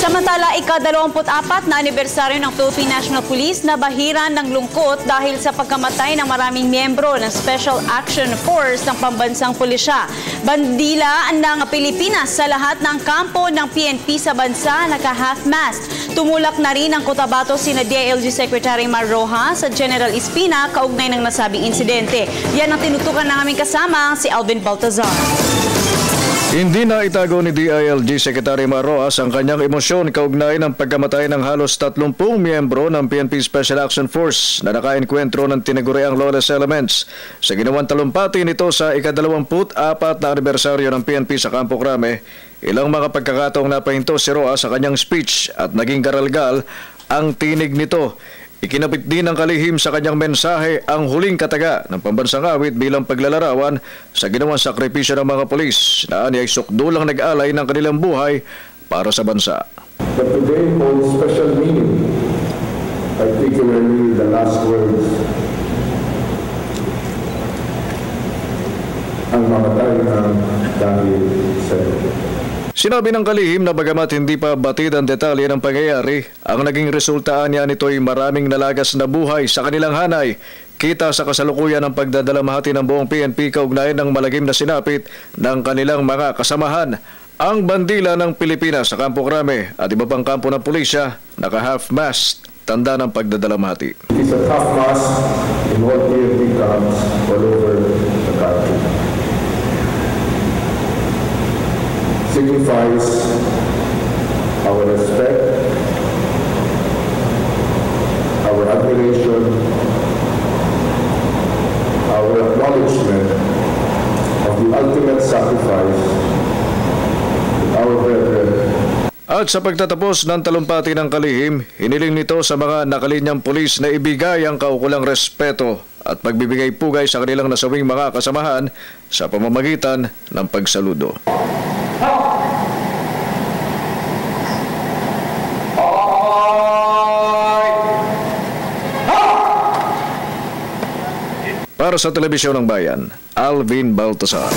Samantala, ika-24 na anibersaryo ng Philippine National Police na bahiran ng lungkot dahil sa pagkamatay ng maraming miyembro ng Special Action Force ng pambansang pulisya. Bandila ng Pilipinas sa lahat ng kampo ng PNP sa bansa naka-half-mast. Tumulak na rin ang Cotabato sina DILG Secretary Mar Rojas at General Espina kaugnay ng nasabing insidente. Yan ang tinutukan ng aming kasama, si Alvin Baltazar. Hindi na itago ni DILG Secretary Mar Rojas ang kanyang emosyon kaugnay ng pagkamatay ng halos 30 miyembro ng PNP Special Action Force na nakaenkwentro ng tinaguriang lawless elements. Sa ginawang talumpati nito sa ika-24 na anibersaryo ng PNP sa Campo Crame, ilang mga pagkakataong napahinto si Rojas sa kanyang speech at naging garalgal ang tinig nito. Ikinapit din ng kalihim sa kanyang mensahe ang huling kataga ng pambansang awit bilang paglalarawan sa ginawang sakripisyo ng mga pulis na ay sukdulang nag-alay ng kanilang buhay para sa bansa. But today holds special meaning, particularly the last words. Ang mamatay ng dahil sa Sinabi ng kalihim na bagamat hindi pa batid ang detalye ng pangyayari, ang naging resultaan niya nito ay maraming nalagas na buhay sa kanilang hanay. Kita sa kasalukuyan ng pagdadalamhati ng buong PNP kaugnayan ng malagim na sinapit ng kanilang mga kasamahan. Ang bandila ng Pilipinas sa Campo Crame at iba pang kampo ng pulisya naka-half-mast, tanda ng pagdadalamhati. It is a tough must in all PNP camps all over the country. Signifies our respect, our admiration, our acknowledgement of the ultimate sacrifice of our brethren. At sa pagtatapos ng talumpati ng kalihim, hiniling nito sa mga nakalinyang pulis na ibigay ang kaukulang respeto at pagbibigay pugay sa kanilang nasawing mga kasamahan sa pamamagitan ng pagsaludo. Para sa Telebisyon ng Bayan, Alvin Baltazar.